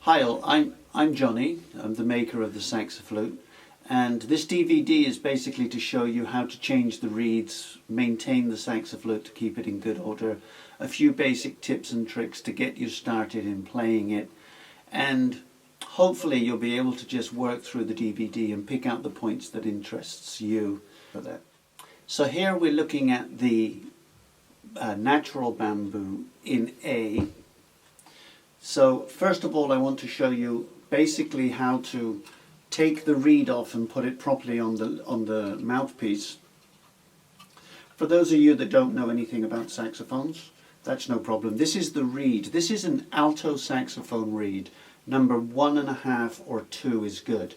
Hi all, I'm Johnny. I'm the maker of the Saxaflute, and this DVD is basically to show you how to change the reeds, maintain the Saxaflute to keep it in good order, a few basic tips and tricks to get you started in playing it, and hopefully you'll be able to just work through the DVD and pick out the points that interests you for that. So here we're looking at the natural bamboo in A. So first of all, I want to show you basically how to take the reed off and put it properly on the mouthpiece. For those of you that don't know anything about saxophones, that's no problem. This is the reed. This is an alto saxophone reed. Number 1.5 or 2 is good.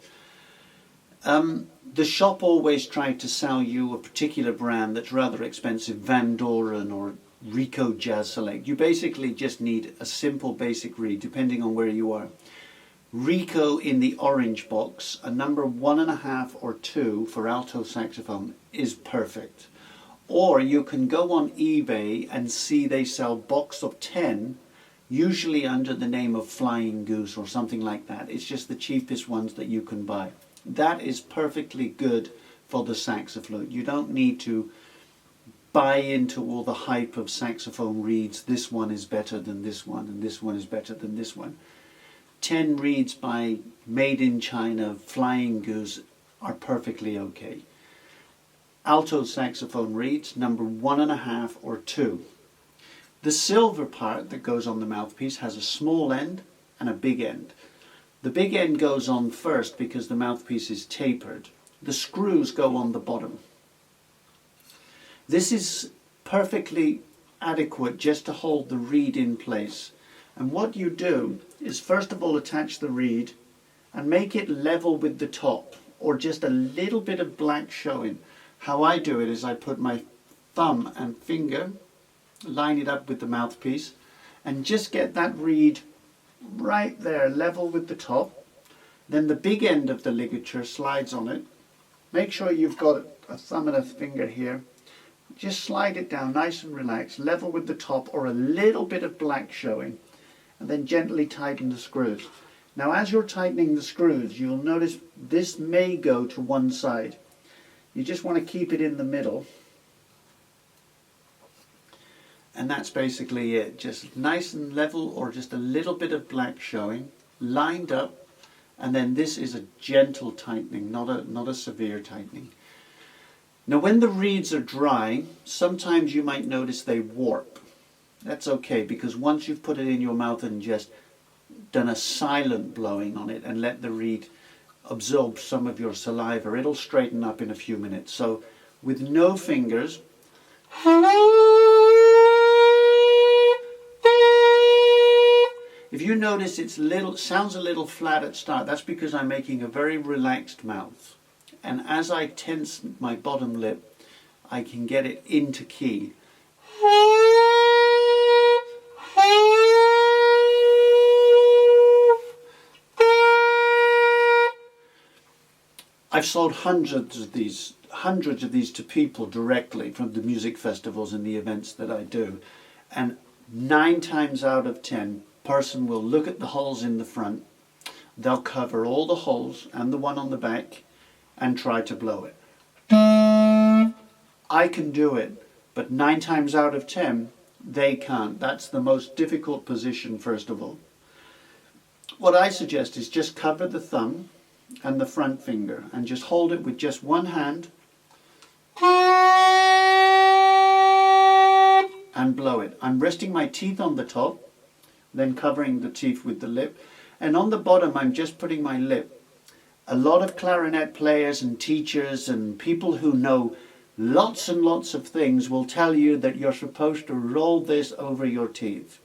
The shop always tried to sell you a particular brand that's rather expensive, Van Doren or Rico Jazz Select. You basically just need a simple basic reed depending on where you are. Rico in the orange box, a number 1.5 or 2 for alto saxophone is perfect. Or you can go on eBay and see they sell box of 10, usually under the name of Flying Goose or something like that. It's just the cheapest ones that you can buy. That is perfectly good for the Saxaflute. You don't need to buy into all the hype of saxophone reeds. This one is better than this one and this one is better than this one. 10 reeds by Made in China, Flying Goose are perfectly okay. Alto saxophone reeds, number 1.5 or 2. The silver part that goes on the mouthpiece has a small end and a big end. The big end goes on first because the mouthpiece is tapered. The screws go on the bottom. This is perfectly adequate just to hold the reed in place. And what you do is first of all attach the reed and make it level with the top, or just a little bit of black showing. How I do it is I put my thumb and finger, line it up with the mouthpiece, and just get that reed right there level with the top. Then the big end of the ligature slides on it. Make sure you've got a thumb and a finger here. Just slide it down nice and relaxed, level with the top or a little bit of black showing, and then gently tighten the screws. Now as you're tightening the screws, you'll notice this may go to one side. You just want to keep it in the middle. And that's basically it. Just nice and level or just a little bit of black showing, lined up, and then this is a gentle tightening, not a severe tightening. Now when the reeds are dry, sometimes you might notice they warp. That's okay, because once you've put it in your mouth and just done a silent blowing on it and let the reed absorb some of your saliva, it'll straighten up in a few minutes. So with no fingers, if you notice it sounds a little flat at start, that's because I'm making a very relaxed mouth. And as I tense my bottom lip, I can get it into key. I've sold hundreds of these to people directly from the music festivals and the events that I do. And 9 times out of 10, person will look at the holes in the front, they'll cover all the holes and the one on the back and try to blow it. I can do it, but 9 times out of 10 they can't. That's the most difficult position first of all. What I suggest is just cover the thumb and the front finger and just hold it with just one hand and blow it. I'm resting my teeth on the top, then covering the teeth with the lip, and on the bottom I'm just putting my lip. A lot of clarinet players and teachers and people who know lots and lots of things will tell you that you're supposed to roll this over your teeth.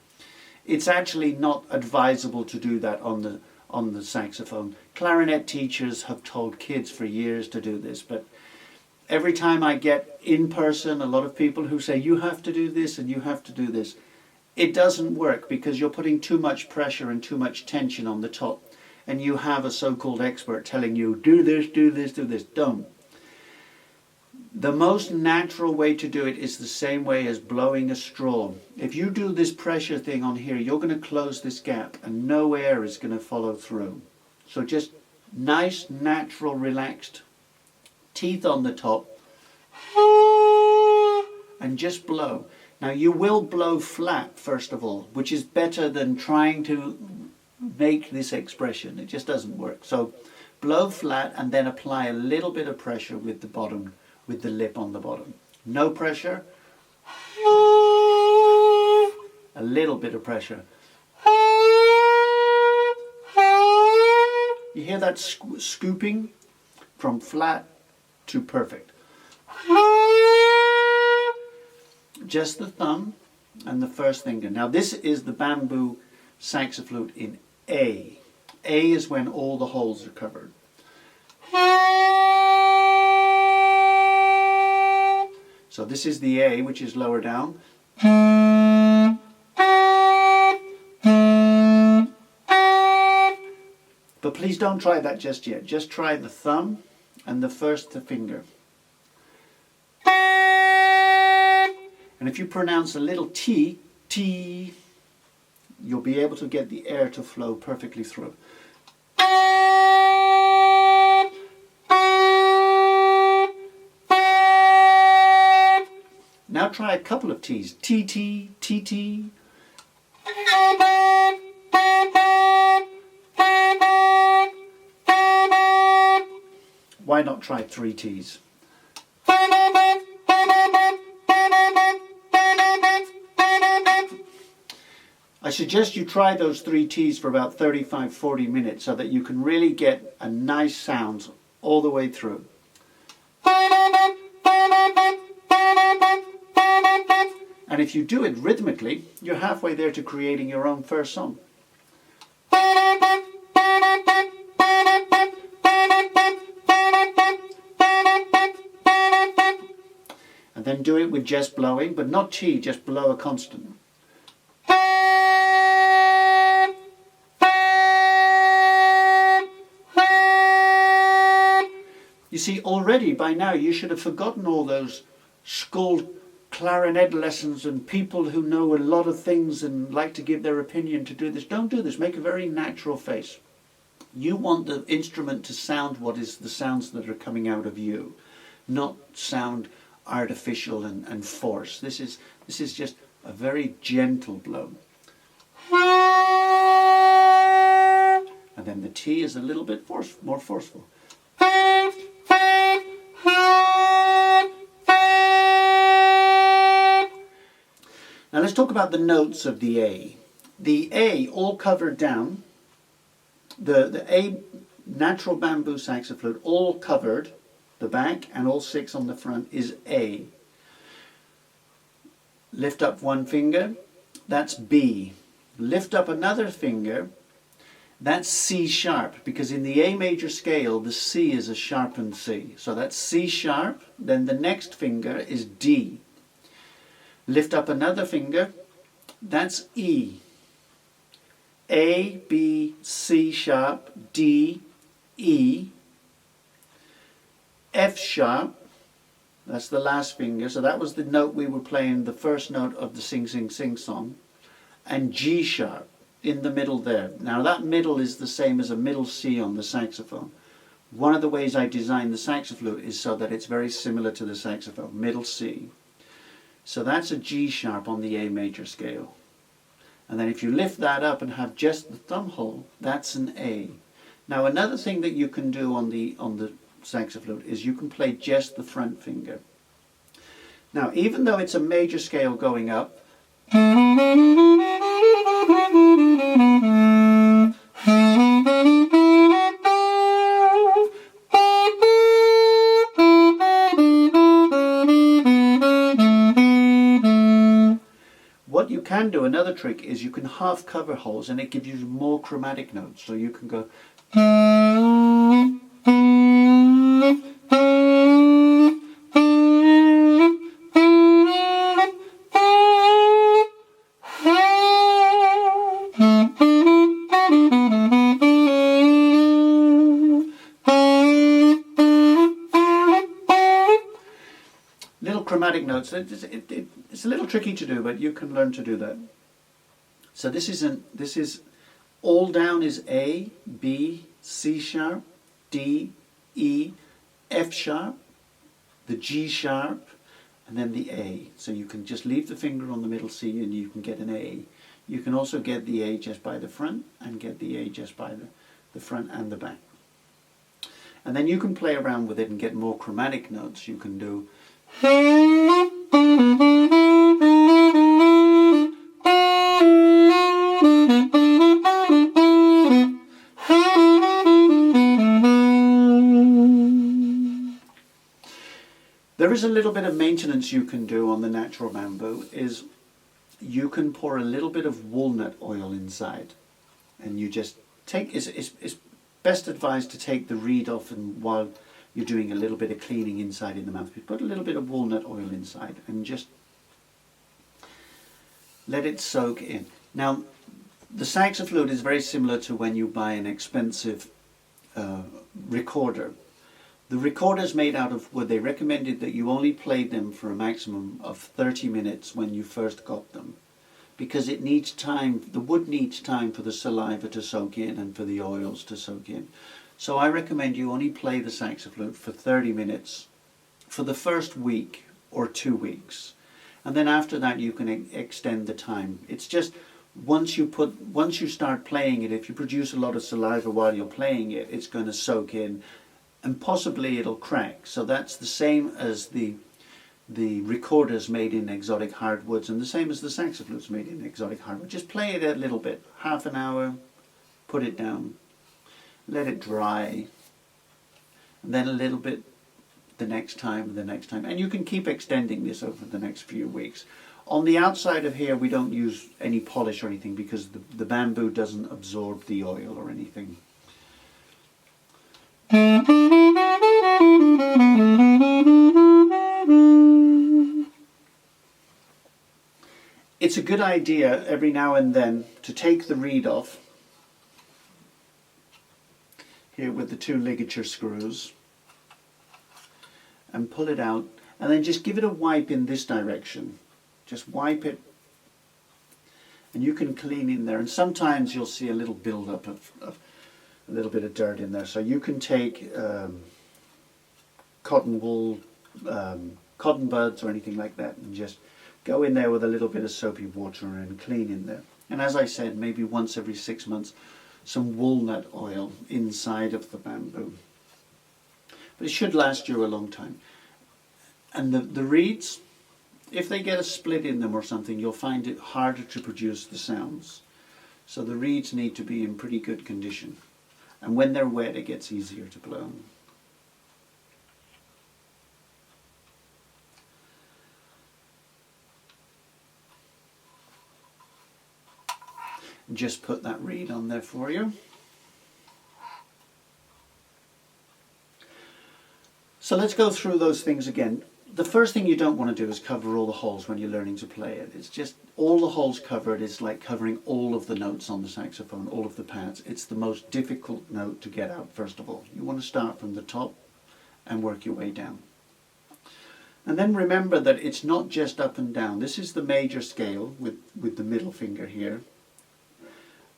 It's actually not advisable to do that on the saxophone. Clarinet teachers have told kids for years to do this, but every time I get in person, a lot of people who say you have to do this and you have to do this. It doesn't work because you're putting too much pressure and too much tension on the top. And you have a so-called expert telling you, do this, do this, do this. Don't. The most natural way to do it is the same way as blowing a straw. If you do this pressure thing on here, you're going to close this gap and no air is going to follow through. So just nice, natural, relaxed teeth on the top and just blow. Now you will blow flat first of all, which is better than trying to make this expression. It just doesn't work. So blow flat and then apply a little bit of pressure with the bottom, with the lip on the bottom. No pressure. A little bit of pressure. You hear that scooping from flat to perfect. Just the thumb and the first finger. Now this is the bamboo saxaflute in A. A is when all the holes are covered. So this is the A, which is lower down. But please don't try that just yet. Just try the thumb and the first finger. And if you pronounce a little T, T, you'll be able to get the air to flow perfectly through. Now try a couple of T's. T, T, T, T. Why not try 3 T's? I suggest you try those 3 T's for about 35-40 minutes so that you can really get a nice sound all the way through. And if you do it rhythmically, you're halfway there to creating your own first song. And then do it with just blowing, but not T, just blow a constant. You see, already by now you should have forgotten all those school clarinet lessons and people who know a lot of things and like to give their opinion to do this. Don't do this. Make a very natural face. You want the instrument to sound what is the sounds that are coming out of you, not sound artificial and forced. This is just a very gentle blow. And then the T is a little bit more forceful. Now let's talk about the notes of the A. The A, all covered down, the A natural bamboo saxaflute, all covered, the back and all 6 on the front, is A. Lift up one finger, that's B. Lift up another finger, that's C sharp, because in the A major scale the C is a sharpened C. So that's C sharp, then the next finger is D. Lift up another finger, that's E. A, B, C sharp, D, E. F sharp, that's the last finger, so that was the note we were playing, the first note of the Sing Sing Sing song. And G sharp, in the middle there. Now that middle is the same as a middle C on the saxophone. One of the ways I designed the saxaflute is so that it's very similar to the saxophone, middle C. So that's a G sharp on the A major scale. And then if you lift that up and have just the thumb hole, that's an A. Now another thing that you can do on the saxaflute is you can play just the front finger. Now even though it's a major scale going up, what you can do, another trick, is you can half cover holes and it gives you more chromatic notes. So you can go chromatic notes. It's a little tricky to do, but you can learn to do that. So this is all down is A, B, C sharp, D, E, F sharp, the G sharp, and then the A. So you can just leave the finger on the middle C and you can get an A. You can also get the A just by the front and get the A just by the front and the back. And then you can play around with it and get more chromatic notes. You can do There is a little bit of maintenance you can do on the natural bamboo. Is you can pour a little bit of walnut oil inside, and you just take. It's best advised to take the reed off, and while you're doing a little bit of cleaning inside in the mouthpiece, put a little bit of walnut oil inside, and just let it soak in. Now, the Saxaflute is very similar to when you buy an expensive recorder. The recorders made out of wood, they recommended that you only played them for a maximum of 30 minutes when you first got them, because it needs time, the wood needs time for the saliva to soak in and for the oils to soak in. So I recommend you only play the Saxaflute for 30 minutes for the first week or 2 weeks. And then after that you can extend the time. It's just once you start playing it, if you produce a lot of saliva while you're playing it, it's going to soak in. And possibly it'll crack. So that's the same as the recorders made in exotic hardwoods, and the same as the Saxaflutes made in exotic hardwood. Just play it a little bit, half an hour, put it down, let it dry, and then a little bit the next time, and you can keep extending this over the next few weeks. On the outside of here we don't use any polish or anything because the bamboo doesn't absorb the oil or anything. It's a good idea every now and then to take the reed off here with the 2 ligature screws and pull it out, and then just give it a wipe in this direction. Just wipe it, and you can clean in there, and sometimes you'll see a little build-up of a little bit of dirt in there. So you can take cotton wool, cotton buds or anything like that, and just go in there with a little bit of soapy water and clean in there. And as I said, maybe once every 6 months, some walnut oil inside of the bamboo. But it should last you a long time. And the reeds, if they get a split in them or something, you'll find it harder to produce the sounds. So the reeds need to be in pretty good condition. And when they're wet, it gets easier to blow. Just put that reed on there for you. So let's go through those things again. The first thing you don't want to do is cover all the holes when you're learning to play it. It's just all the holes covered is like covering all of the notes on the saxophone, all of the pads. It's the most difficult note to get out first of all. You want to start from the top and work your way down. And then remember that it's not just up and down. This is the major scale with the middle finger here.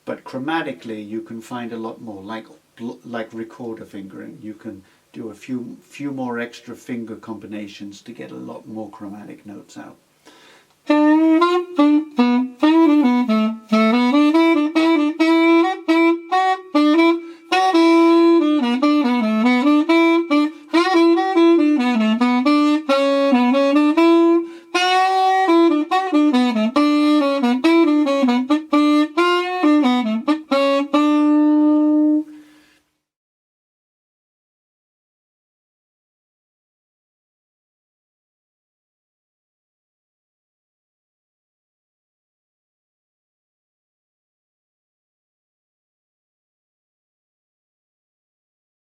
But chromatically you can find a lot more, like recorder fingering. You can do a few more extra finger combinations to get a lot more chromatic notes out.